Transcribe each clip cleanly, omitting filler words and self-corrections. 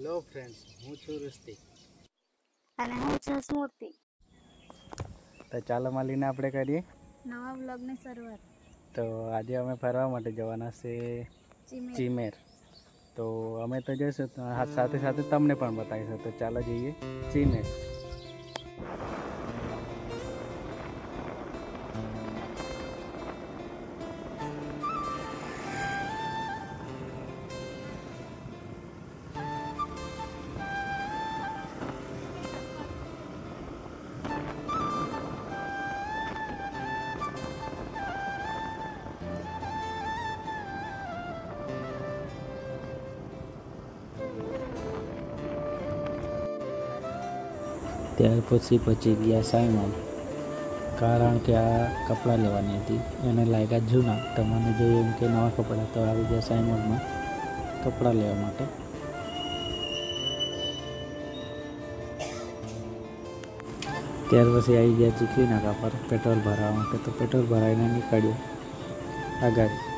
Hello friends, હું છું ઋષિક અને હું છું સ્મૃતિ. તો ચાલો મળીને આપણે કરીએ નવા વ્લોગની શરૂઆત. તો આજે અમે ફરવા માટે જવાના છે ચીમેર. તો અમે તો જઈશું સાથે સાથે તમને પણ બતાવીશું. તો ચાલો જઈએ ચીમેર. ત્યાર પછી પહોંચી ગયા સાઈમોલ, કારણ કે આ કપડાં લેવાની હતી. એને લાગ્યા જૂના, તો મને જોઈએ એમ કે નવા કપડાં, તો આવી ગયા સાઈમોલમાં કપડાં લેવા માટે. ત્યાર પછી આવી ગયા ચીખલી નાકા પર પેટ્રોલ ભરાવવા માટે. તો પેટ્રોલ ભરાવીને નીકળ્યો આ ગાડી.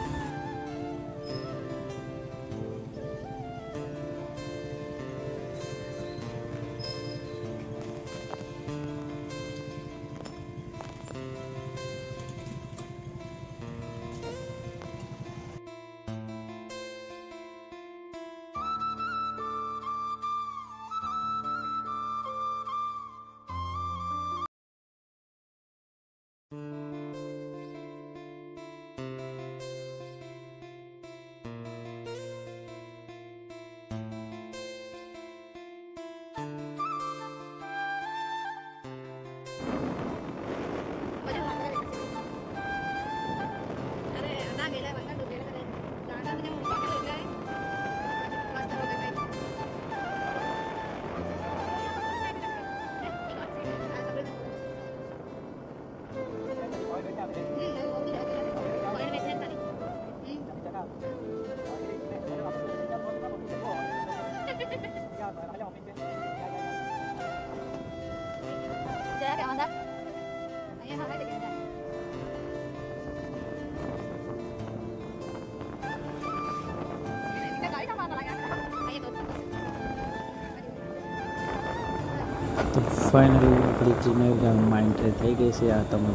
તો ફાઇનલી આપણી ચીમેર ગામમાં એન્ટ્રી થઈ ગઈ છે. આ તમે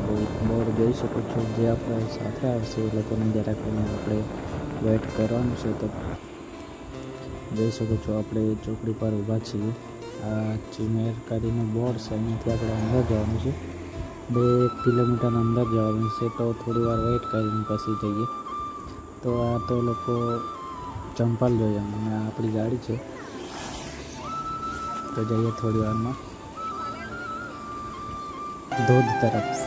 બોર્ડ જોઈ શકો છો. જે આપણે સાથે આવશે એ લોકોને જરાક આપણે વેઇટ કરવાનું છે. તો જોઈ શકો છો આપણે ચોકડી પર ઊભા છીએ. આ ચીમેર કરીને બોર્ડ છે, અહીંયાથી આપણે અંદર જવાનું છે. 2 કિલોમીટર અંદર જવાનું છે. તો થોડી વાર વેઇટ કરીને પછી જઈએ. તો આ તો લોકો ચંપલ જોઈએ અને આપણી ગાડી છે. તો જઈએ થોડી વારમાં ધોધ તરફ.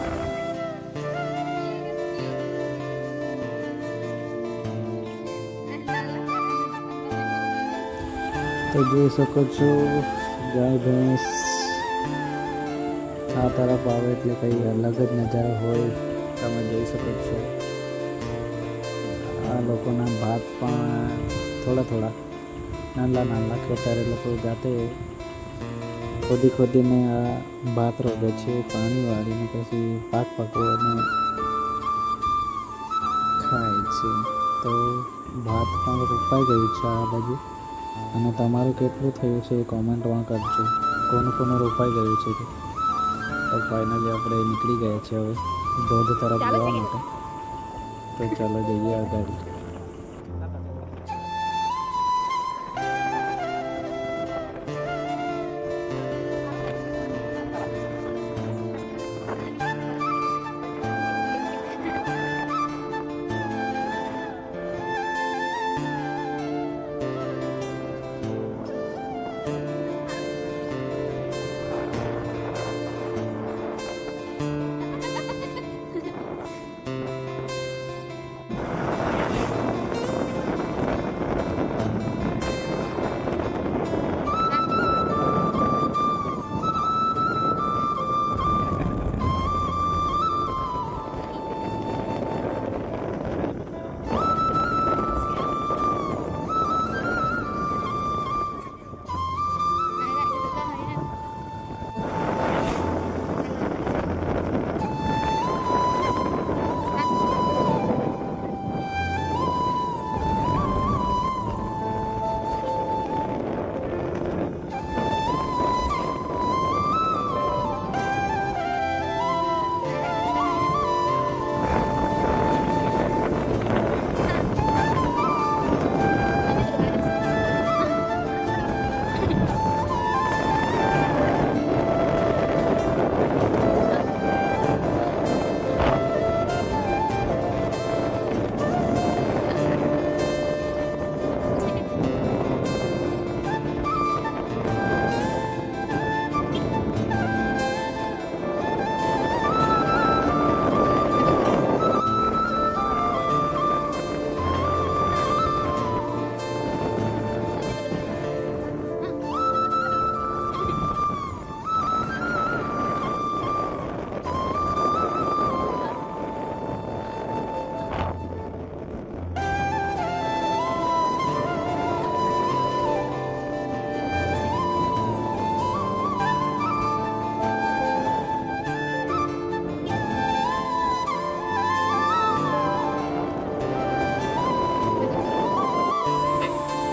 તો જોઈ શકો છો ગાય ભેંસ આ તરફ આવે એટલે કંઈ અલગ જ નજારો હોય. તમે જોઈ શકો છો આ લોકોના ભાત પણ થોડા નાના ખેતરે લોકો જાતે ખોદીને આ ભાત રોપે છે. પાણી વાળીને પછી પાક પકવીને ખાય છે. તો ભાત પણ રોપાઈ ગયું છે આ બાજુ. અને તમારું કેટલું થયું છે એ કોમેન્ટમાં કરજો. કોનું રોપાઈ ગયું છે. તો ફાઇનલી આપણે નીકળી ગયા છે હવે ધોધ તરફ જવા માટે. તો ચાલો જઈએ આ ગાડી.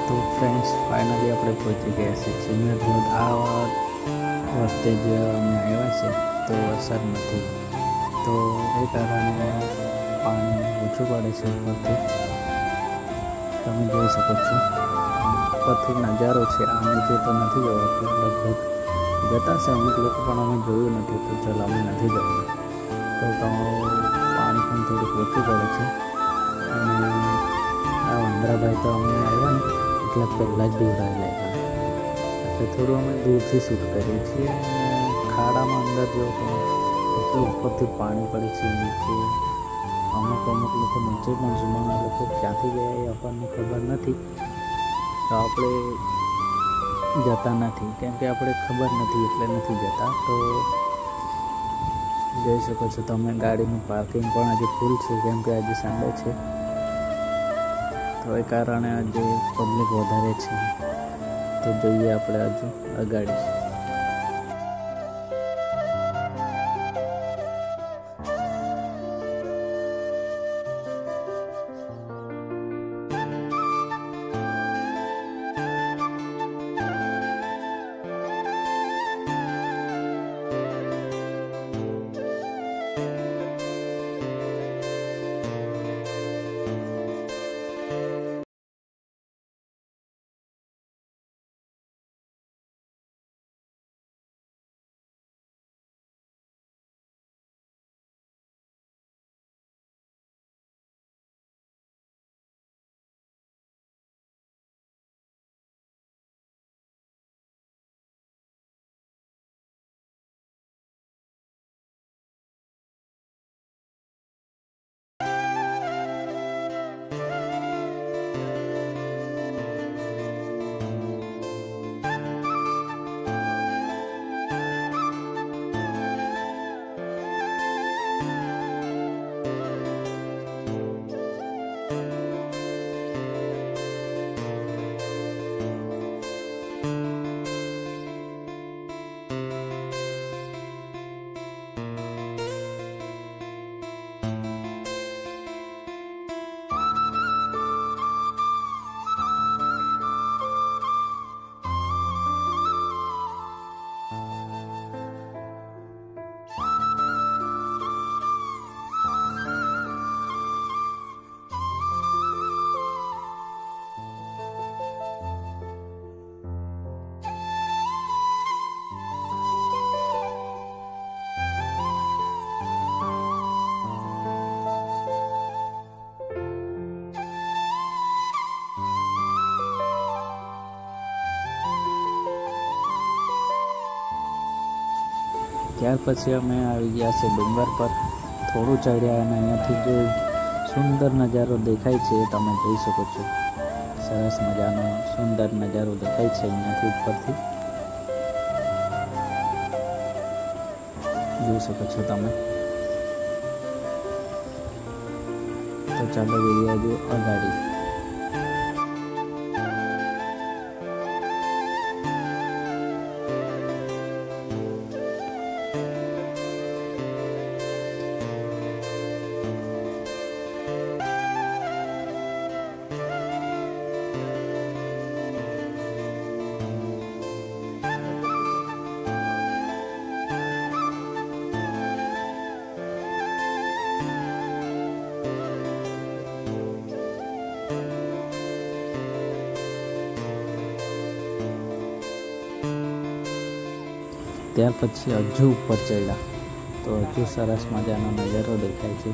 તો ફ્રેન્ડ્સ ફાઇનલી આપણે પહોંચી ગયા છે ચીમર ધોધ. આ વખતે જ અમે આવ્યા છે તો વરસાદ નથી, તો એ કારણે પાણી ઓછું પડે છે ઉપરથી. તમે જોઈ શકો છો ઉપરથી નજારો છે. આ નીચે તો નથી જવાતું, લગભગ જતા છે અમુક લોકો પણ અમે જોયું નથી, તો ચાલો અમે નથી જવાનું. તો પાણી પણ થોડુંક ઓછું પડે છે. અને આ વંદરાભાઈ તો અમે આવ્યા ને એટલે પહેલાં જ દોરાયેલા હતા, એટલે થોડું અમે દૂરથી શૂટ કરીએ છીએ. અને ખાડામાં અંદર જો એટલે ઉપરથી પાણી પડે છે નીચે. અમુક લોકો નીચે પણ જુમાના લોકો ક્યાંથી ગયા એ આપણને ખબર નથી, તો આપણે જતા નથી, કેમ કે આપણે ખબર નથી એટલે નથી જતા. તો જોઈ શકો છો તમે ગાડીનું પાર્કિંગ પણ હજી ફૂલ છે, કેમ કે આજે સન્ડે છે, તો એ કારણે આજે પબ્લિક વધારે છે. તો જોઈએ આપણે હજુ અગાડી. ત્યાર પછી અમે આવી ગયા છે ડુંગર પર. થોડું ચડ્યા અને અહીંયાથી જો સુંદર નજારો દેખાય છે તમે જોઈ શકો છો. સરસ મજાનો સુંદર નજારો દેખાય છે અહીંયાથી ઉપરથી જોઈ શકો છો તમે. તો ચાલો જઈએ હજુ અગાડી. ત્યાર પછી હજુ ઉપર ચડ્યા તો હજુ સરસ મજાનો નજારો દેખાય છે.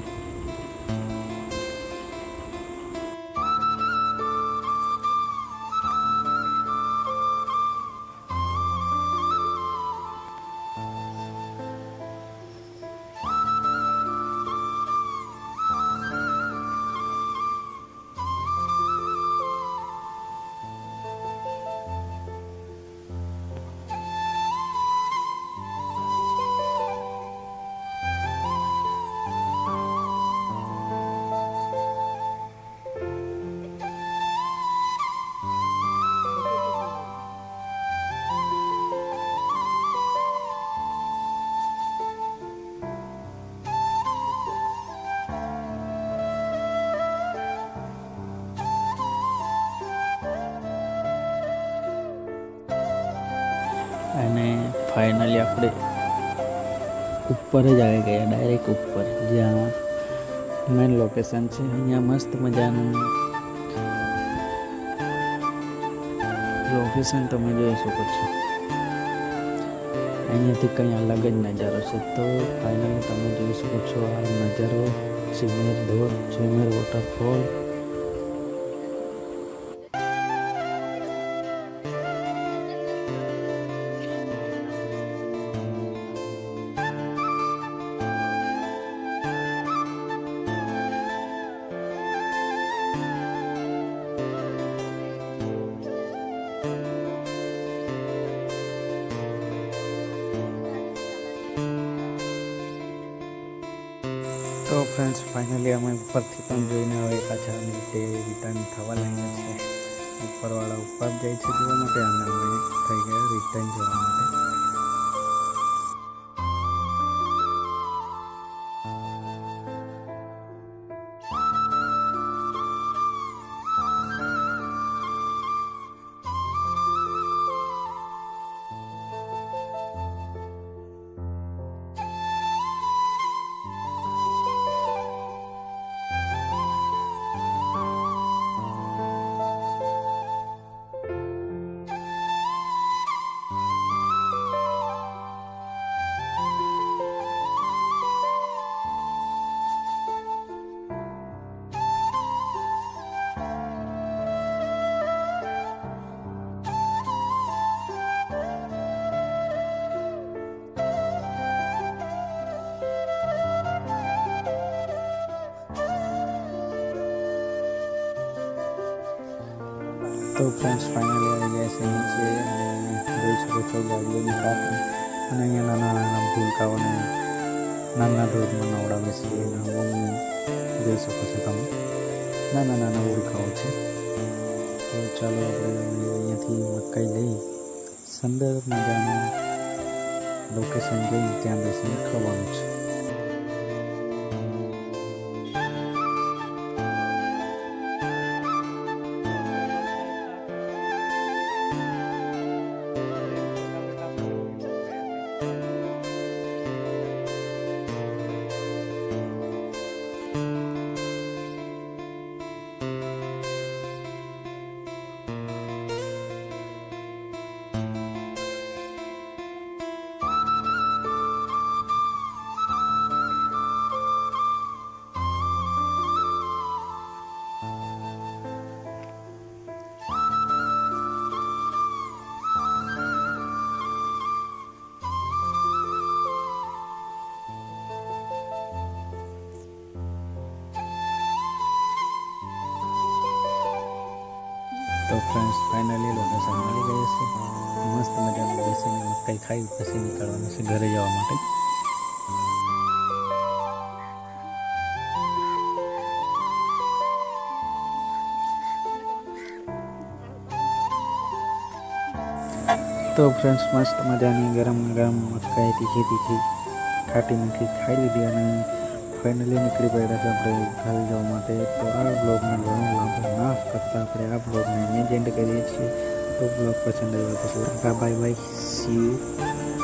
અને ફાઇનલી આપણે ઉપર જ આવી ગયા, ડાયરેક્ટ ઉપર, જ્યાં મેન લોકેશન છે. અહીંયા મસ્ત મજાનું લોકેશન તમે જોઈ શકો છો. અહીંયાથી કંઈ અલગ જ નજારો છે. તો ફાઇનલી તમે જોઈ શકો છો આ નજારો, ચીમેર ધોધ, ચીમેર વોટરફોલ. તો ફ્રેન્ડ્સ ફાઇનલી અમે ઉપરથી પણ જોઈને હવે પાછા નીચે રિટર્ન થવા લાગ્યા છે. ઉપરવાળા ઉપર જાય છે જોવા માટે, અને અમે થઈ ગયા રિટર્ન જવા માટે. તો ફ્રેન્ડ્સ ફાઇનલી આવી ગયા છે નીચે, અને જોઈ શકો છો ગાડીઓની પાર્કિંગ. અને અહીંયા નાના નાના ભૂલકાઓને નાના ધોધમાં નવડાવે છે. એના મમ્મી જોઈ શકો છો તમે, નાના નાના ભૂલકાઓ છે. તો ચાલો આપણે અહીંયાથી મકાઈ લઈ સુંદર મજાનું લોકેશન જઈ ત્યાં બેસીને ખાવાનું છે. તો ફ્રેન્ડ્સ ફાઇનલી લોકેશન મળી ગયું છે. મસ્ત મજાનું બેસીને મકાઈ ખાઈ પછી નીકળવાનું છે ઘરે જવા માટે. તો ફ્રેન્ડ્સ મસ્ત મજાની ગરમ ગરમ મકાઈ તીખી તીખી ખાટી મીઠી ખાઈ લીધી, અને ફાઇનલી નીકળી પડ્યા છે આપણે ઘરે જવા માટે. તો આ બ્લોગને ઘણો લાંબો ના કરતાં આપણે આ બ્લોગને એન્ડ કરીએ છીએ. તો બ્લોગ પસંદ આવ્યો તો બાય બાય, સી યુ.